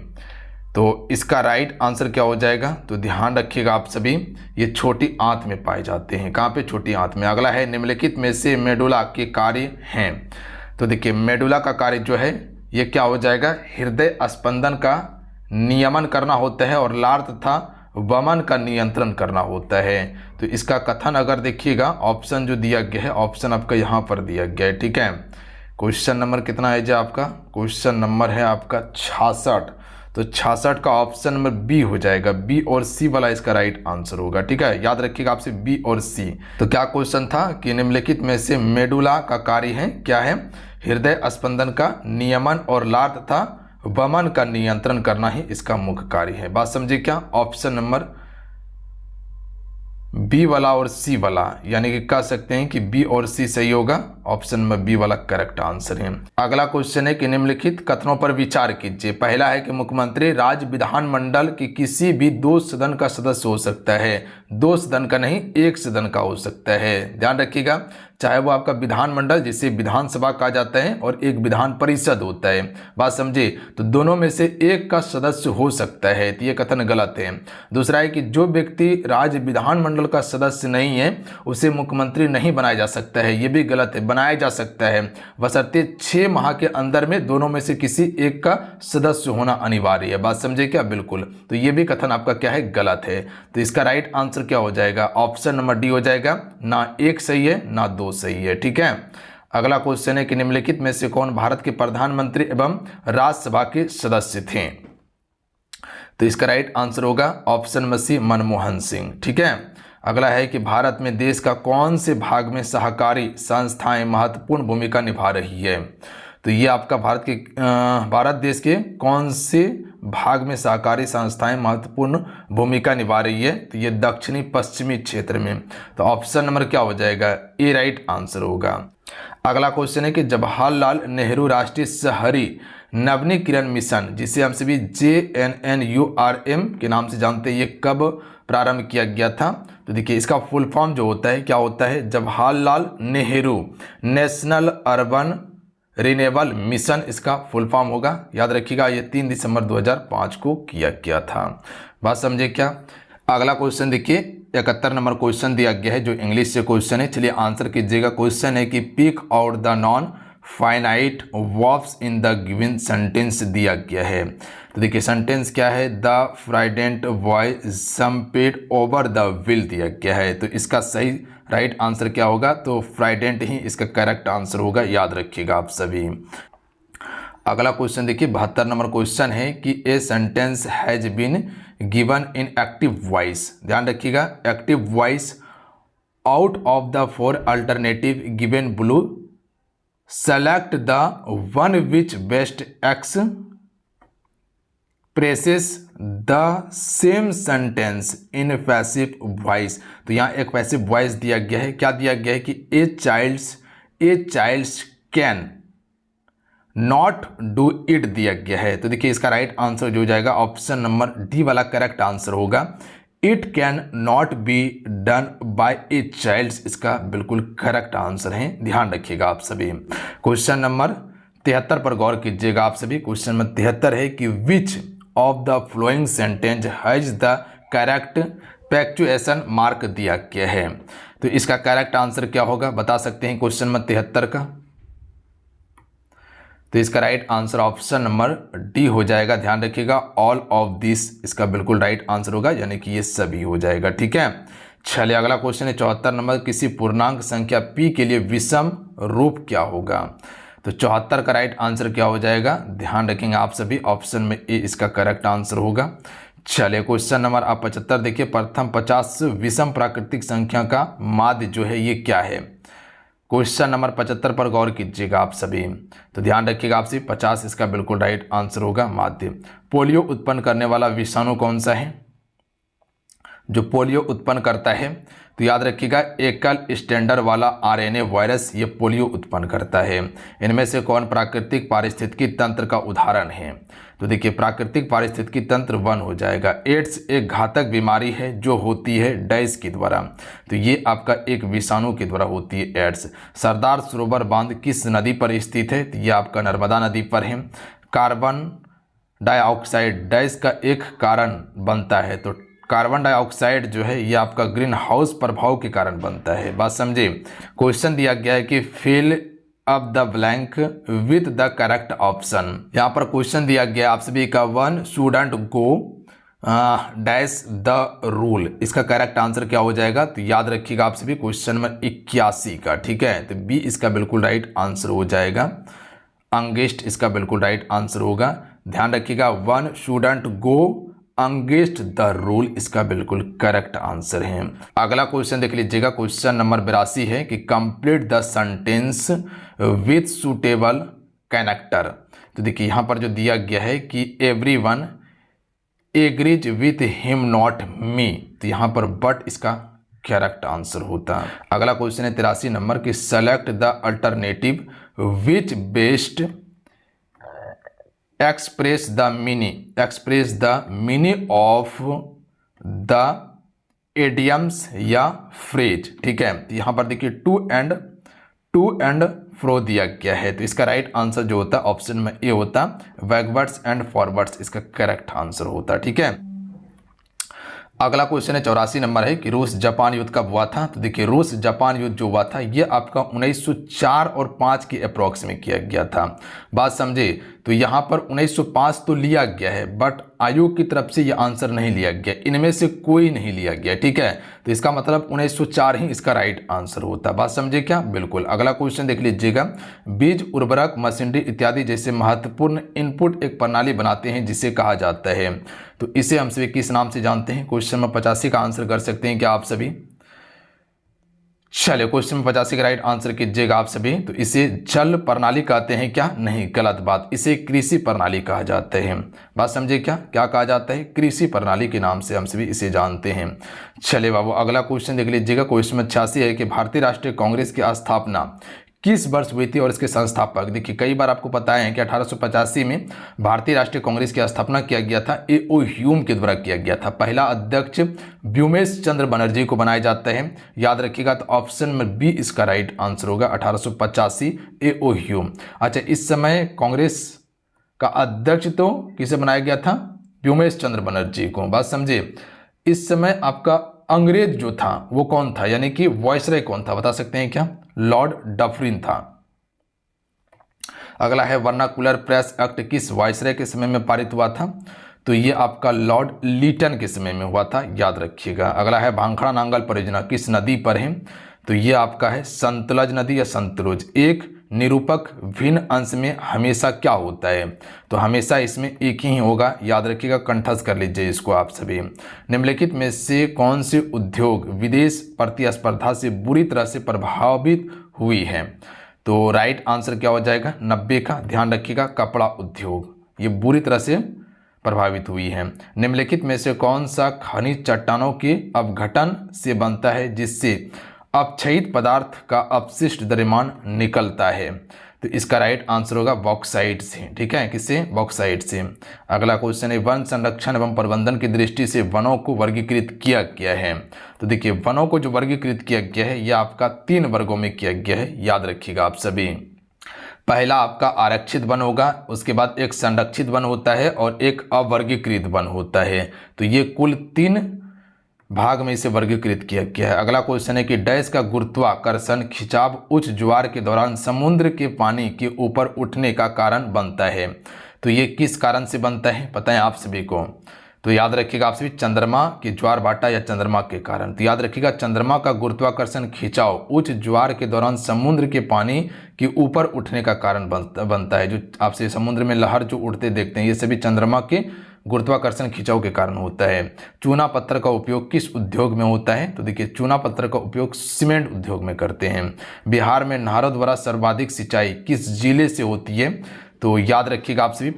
तो इसका राइट आंसर क्या हो जाएगा? तो ध्यान रखिएगा आप सभी, ये छोटी आंत में पाए जाते हैं। कहाँ पे? छोटी आंत में। अगला है निम्नलिखित में से मेडुला के कार्य हैं। तो देखिए मेडुला का कार्य जो है ये क्या हो जाएगा? हृदय स्पंदन का नियमन करना होता है और लार तथा वमन का नियंत्रण करना होता है। तो इसका कथन अगर देखिएगा ऑप्शन जो दिया गया है, ऑप्शन आपका यहाँ पर दिया गया है, ठीक है। क्वेश्चन नंबर कितना है जो आपका? क्वेश्चन नंबर है आपका 66। तो 66 का ऑप्शन नंबर बी हो जाएगा। बी और सी वाला इसका राइट आंसर होगा, ठीक है। याद रखिएगा आपसे बी और सी। तो क्या क्वेश्चन था कि निम्नलिखित में से मेडुला का कार्य है क्या है? हृदय स्पंदन का नियमन और लार तथा वमन का नियंत्रण करना ही इसका मुख्य कार्य है। बात समझे क्या? ऑप्शन नंबर बी वाला और सी वाला, यानी कि कह सकते हैं कि बी और सी सही होगा। ऑप्शन नंबर बी वाला करेक्ट आंसर है। अगला क्वेश्चन है कि निम्नलिखित कथनों पर विचार कीजिए। पहला है कि मुख्यमंत्री राज्य विधानमंडल के किसी भी 2 सदन का सदस्य हो सकता है। 2 सदन का नहीं, 1 सदन का हो सकता है, ध्यान रखिएगा। चाहे वो आपका विधानमंडल जिसे विधानसभा कहा जाता है और एक विधान परिषद होता है। बात समझे? तो दोनों में से एक का सदस्य हो सकता है, तो ये कथन गलत है। दूसरा है कि जो व्यक्ति राज्य विधानमंडल का सदस्य नहीं है उसे मुख्यमंत्री नहीं बनाया जा सकता है, ये भी गलत है। बनाया जा सकता है बशर्ते 6 माह के अंदर में दोनों में से किसी एक का सदस्य होना अनिवार्य है। बात समझे क्या? बिल्कुल। तो ये भी कथन आपका क्या है? गलत है। तो इसका राइट आंसर क्या हो जाएगा? ऑप्शन नंबर डी हो जाएगा। ना 1 सही है ना 2 सही है, ठीक है। अगला क्वेश्चन है कि निम्नलिखित में से कौन भारत के प्रधानमंत्री एवं राज्यसभा के सदस्य थे? तो इसका राइट आंसर होगा option number C, Manmohan Singh, ठीक है। अगला है कि भारत में देश का कौन से भाग में सहकारी संस्थाएं महत्वपूर्ण भूमिका निभा रही है? तो ये आपका भारत देश के कौन से भाग में सहकारी संस्थाएं महत्वपूर्ण भूमिका निभा रही है? तो ये दक्षिणी पश्चिमी क्षेत्र में। तो ऑप्शन नंबर क्या हो जाएगा? ए राइट आंसर होगा। अगला क्वेश्चन है कि जवाहरलाल नेहरू राष्ट्रीय शहरी नवीनीकरण मिशन, जिसे हम सभी JNNURM के नाम से जानते हैं, ये कब प्रारंभ किया गया था? तो देखिए इसका फुल फॉर्म जो होता है क्या होता है? Jawaharlal Nehru national urban renewable mission इसका फुल फॉर्म होगा। याद रखिएगा ये 3 दिसंबर 2005 को किया गया था। बात समझे क्या? अगला क्वेश्चन देखिए 71 नंबर क्वेश्चन दिया गया है जो इंग्लिश से क्वेश्चन है। चलिए आंसर कीजिएगा। क्वेश्चन है कि pick out the non finite verbs in the given sentence दिया गया है। तो देखिए सेंटेंस क्या है, the frightened boy jumped over the wheel दिया गया है। तो इसका सही राइट आंसर क्या होगा, तो फ्राइडेंट ही इसका करेक्ट आंसर होगा, याद रखिएगा आप सभी। अगला क्वेश्चन देखिए 72 नंबर क्वेश्चन है कि a sentence has been given in active voice. ध्यान रखिएगा, active voice out of the 4 alternative given below select the one which best expresses the same sentence in passive voice. तो यहाँ एक passive voice दिया गया है। क्या दिया गया है कि a childs can not do it दिया गया है। तो देखिए इसका राइट आंसर जो हो जाएगा ऑप्शन नंबर डी वाला करेक्ट आंसर होगा। It can not be done by a child, इसका बिल्कुल करेक्ट आंसर है, ध्यान रखिएगा आप सभी। क्वेश्चन नंबर 73 पर गौर कीजिएगा आप सभी। क्वेश्चन नंबर 73 है कि which of the following sentence has the correct punctuation mark दिया गया है। तो इसका करेक्ट आंसर क्या होगा बता सकते हैं क्वेश्चन नंबर 73 का। तो इसका right answer option number D हो जाएगा, ध्यान रखिएगा। ऑल ऑफ दिस इसका बिल्कुल राइट आंसर होगा, यानी कि ये सभी हो जाएगा, ठीक है। चलिए अगला क्वेश्चन है 74 नंबर, किसी पूर्णांक संख्या p के लिए विषम रूप क्या होगा। तो 74 का राइट आंसर क्या हो जाएगा, ध्यान रखेंगे आप सभी, ऑप्शन में ए इसका करेक्ट आंसर होगा। चलिए क्वेश्चन नंबर आप 75 देखिए, प्रथम 50 विषम प्राकृतिक संख्या का माध्य जो है ये क्या है। क्वेश्चन नंबर 75 पर गौर कीजिएगा आप सभी। तो ध्यान रखिएगा आप सभी, 50 इसका बिल्कुल राइट आंसर होगा, माध्य। पोलियो उत्पन्न करने वाला विषाणु कौन सा है जो पोलियो उत्पन्न करता है। तो याद रखिएगा एकल स्टैंडर्ड वाला आरएनए वायरस ये पोलियो उत्पन्न करता है। इनमें से कौन प्राकृतिक पारिस्थितिकी तंत्र का उदाहरण है। तो देखिए प्राकृतिक पारिस्थितिकी तंत्र 1 हो जाएगा। एड्स एक घातक बीमारी है जो होती है डैश के द्वारा। तो ये आपका एक विषाणु के द्वारा होती है एड्स। सरदार सरोवर बांध किस नदी पर स्थित है। तो ये आपका नर्मदा नदी पर है। कार्बन डाइऑक्साइड डैश का एक कारण बनता है। तो कार्बन डाइऑक्साइड जो है ये आपका ग्रीन हाउस प्रभाव के कारण बनता है, बात समझे। क्वेश्चन दिया गया है कि fill up the blank with the correct option. यहाँ पर क्वेश्चन दिया गया आप सभी का, 1 shouldn't go dash the rule, इसका करेक्ट आंसर क्या हो जाएगा। तो याद रखिएगा आप सभी क्वेश्चन नंबर 81 का, ठीक है। तो बी इसका बिल्कुल राइट आंसर हो जाएगा। अंगेस्ट इसका बिल्कुल राइट आंसर होगा, ध्यान रखिएगा। 1 shouldn't go against the rule इसका बिल्कुल करेक्ट आंसर है। अगला क्वेश्चन देख लीजिएगा, क्वेश्चन नंबर 82 है कि complete the sentence with suitable connector. तो देखिए यहाँ पर जो दिया गया है कि everyone agrees with him not me, तो यहाँ पर बट इसका करेक्ट आंसर होता है। अगला क्वेश्चन है 83 नंबर की select the alternative which best express the meaning of the idioms या फ्रेज, ठीक है। तो यहाँ पर देखिए टू एंड फ्रो दिया गया है। तो इसका राइट आंसर जो होता है ऑप्शन में ए होता, बैकवर्ड्स एंड फॉरवर्ड्स इसका करेक्ट आंसर होता, ठीक है। अगला क्वेश्चन है 84 नंबर है कि रूस जापान युद्ध कब हुआ था। तो देखिए रूस जापान युद्ध जो हुआ था ये आपका 1904 और 5 के अप्रॉक्स में किया गया था, बात समझे। तो यहाँ पर 1905 तो लिया गया है बट आयोग की तरफ से ये आंसर नहीं लिया गया, इनमें से कोई नहीं लिया गया, ठीक है। तो इसका मतलब 1904 ही इसका राइट आंसर होता, बात समझे क्या, बिल्कुल। अगला क्वेश्चन देख लीजिएगा, बीज उर्वरक मशीनरी इत्यादि जैसे महत्वपूर्ण इनपुट एक प्रणाली बनाते हैं जिसे कहा जाता है। तो इसे हम सभी किस नाम से जानते हैं। क्वेश्चन नंबर 85 का आंसर कर सकते हैं क्या आप सभी। चलिए क्वेश्चन नंबर 85 का राइट आंसर कीजिएगा आप सभी। तो इसे जल प्रणाली कहते हैं क्या, नहीं, गलत बात, इसे कृषि प्रणाली कहा जाता है, बात समझे क्या कहा जाता है, कृषि प्रणाली के नाम से हम सभी इसे जानते हैं। चलिए बाबू अगला क्वेश्चन देख लीजिएगा, क्वेश्चन नंबर 86 है कि भारतीय राष्ट्रीय कांग्रेस की स्थापना किस वर्ष हुई थी और इसके संस्थापक। देखिए कई बार आपको पता है कि 1885 में भारतीय राष्ट्रीय कांग्रेस की स्थापना किया गया था, ए.ओ. ह्यूम के द्वारा किया गया था। पहला अध्यक्ष व्योमेश चंद्र बनर्जी को बनाया जाता है, याद रखिएगा। तो ऑप्शन में बी इसका राइट आंसर होगा, 1885 ए.ओ. ह्यूम। अच्छा, इस समय कांग्रेस का अध्यक्ष तो किसे बनाया गया था, व्योमेश चंद्र बनर्जी को, बात समझे। इस समय आपका अंग्रेज जो था वो कौन था, यानी कि वायसराय कौन था, बता सकते हैं क्या? लॉर्ड डफरिन था। अगला है वर्नाकुलर प्रेस एक्ट किस वायसराय के समय में पारित हुआ था? तो ये आपका लॉर्ड लीटन के समय में हुआ था, याद रखिएगा। अगला है भांखड़ा नांगल परियोजना किस नदी पर है? तो ये आपका है संतलज नदी या संतलुज। एक निरूपक भिन्न अंश में हमेशा क्या होता है? तो हमेशा इसमें एक ही होगा, याद रखिएगा, कंठस्थ कर लीजिए इसको आप सभी। निम्नलिखित में से कौन से उद्योग विदेश प्रतिस्पर्धा से बुरी तरह से प्रभावित हुई है? तो राइट आंसर क्या हो जाएगा? 90 का ध्यान रखिएगा, कपड़ा उद्योग ये बुरी तरह से प्रभावित हुई है। निम्नलिखित में से कौन सा खनिज चट्टानों के अपघटन से बनता है जिससे अपक्षयित पदार्थ का अपशिष्ट द्रव्यमान निकलता है? तो इसका राइट आंसर होगा बॉक्साइट से। ठीक है, किससे? बॉक्साइट से। अगला क्वेश्चन है वन संरक्षण एवं प्रबंधन की दृष्टि से वनों को वर्गीकृत किया गया है। तो देखिए वनों को जो वर्गीकृत किया गया है यह आपका 3 वर्गों में किया गया है, याद रखिएगा आप सभी। पहला आपका आरक्षित वन होगा, उसके बाद एक संरक्षित वन होता है और एक अवर्गीकृत वन होता है। तो ये कुल 3 भाग में इसे वर्गीकृत किया गया है। अगला क्वेश्चन है कि डैश का गुरुत्वाकर्षण खिंचाव उच्च ज्वार के दौरान समुद्र के पानी के ऊपर उठने का कारण बनता है। तो ये किस कारण से बनता है पता है आप सभी को? तो याद रखिएगा आप सभी, चंद्रमा की ज्वार भाटा या चंद्रमा के कारण। तो याद रखिएगा चंद्रमा का गुरुत्वाकर्षण खिंचाव उच्च ज्वार के दौरान समुद्र के पानी के ऊपर उठने का कारण बनता है। जो आपसे समुद्र में लहर जो उठते देखते हैं ये सभी चंद्रमा के गुरुत्वाकर्षण खिंचाव के कारण होता है। चूना पत्थर का उपयोग किस उद्योग में होता है? तो देखिए चूना पत्थर का उपयोग सीमेंट उद्योग में करते हैं। बिहार में नहरों द्वारा सर्वाधिक सिंचाई किस जिले से होती है? तो याद रखिएगा आप सभी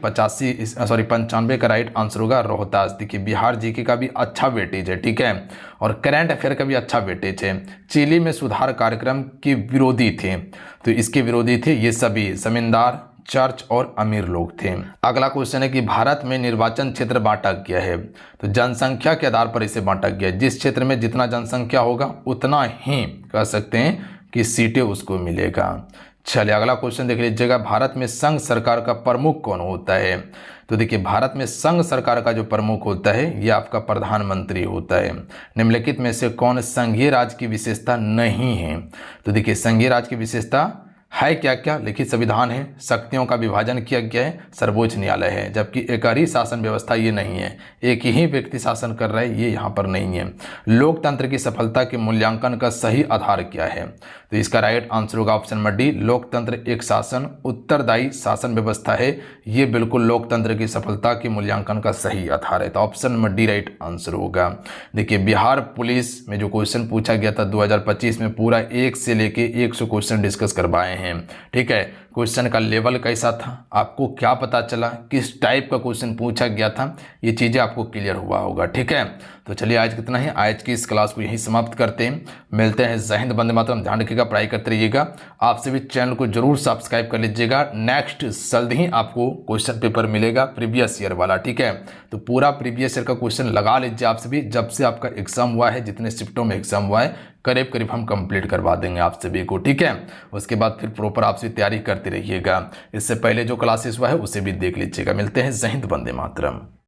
95 का राइट आंसर होगा रोहतास। देखिए बिहार जीके का भी अच्छा वेटेज है, ठीक है, और करंट अफेयर का भी अच्छा वेटेज है। चिली में सुधार कार्यक्रम के विरोधी थे, तो इसके विरोधी थे ये सभी जमींदार, चर्च और अमीर लोग थे। अगला क्वेश्चन है कि भारत में निर्वाचन क्षेत्र बांटा गया है, तो जनसंख्या के आधार पर इसे बांटा गया है। जिस क्षेत्र में जितना जनसंख्या होगा उतना ही कह सकते हैं कि सीटें उसको मिलेगा। चलिए अगला क्वेश्चन देख लीजिएगा, भारत में संघ सरकार का प्रमुख कौन होता है? तो देखिए भारत में संघ सरकार का जो प्रमुख होता है यह आपका प्रधानमंत्री होता है। निम्नलिखित में से कौन संघीय राज्य की विशेषता नहीं है? तो देखिए संघीय राज्य की विशेषता है क्या क्या? लिखित संविधान है, शक्तियों का विभाजन किया गया है, सर्वोच्च न्यायालय है, जबकि एकरी शासन व्यवस्था ये नहीं है, एक ही व्यक्ति शासन कर रहा है, ये यहाँ पर नहीं है। लोकतंत्र की सफलता के मूल्यांकन का सही आधार क्या है? तो इसका राइट आंसर होगा ऑप्शन नंबर डी, लोकतंत्र एक शासन उत्तरदायी शासन व्यवस्था है, ये बिल्कुल लोकतंत्र की सफलता के मूल्यांकन का सही आधार है। तो option number D right answer होगा। देखिए बिहार पुलिस में जो क्वेश्चन पूछा गया था 2025 में पूरा 1 से लेके 100 क्वेश्चन डिस्कस करवाए हैं। ठीक है, क्वेश्चन का लेवल कैसा था, आपको क्या पता चला, किस टाइप का क्वेश्चन पूछा गया था, ये चीज़ें आपको क्लियर हुआ होगा। ठीक है, तो चलिए आज कितना है, आज की इस क्लास को यहीं समाप्त करते हैं। मिलते हैं, जय हिंद, वंदे मातरम। ध्यान रखिएगा, पढ़ाई करते रहिएगा। आप सभी चैनल को जरूर सब्सक्राइब कर लीजिएगा। नेक्स्ट जल्द ही आपको क्वेश्चन पेपर मिलेगा प्रीवियस ईयर वाला। ठीक है, तो पूरा प्रीवियस ईयर का क्वेश्चन लगा लीजिए आप सभी। जब से आपका एग्जाम हुआ है, जितने शिफ्टों में एग्जाम हुआ है, करीब करीब हम कंप्लीट करवा देंगे आप सभी को। ठीक है, उसके बाद फिर प्रॉपर आप सभी तैयारी करते रहिएगा। इससे पहले जो क्लासेस हुआ है उसे भी देख लीजिएगा। मिलते हैं, जय हिंद, वंदे मातरम।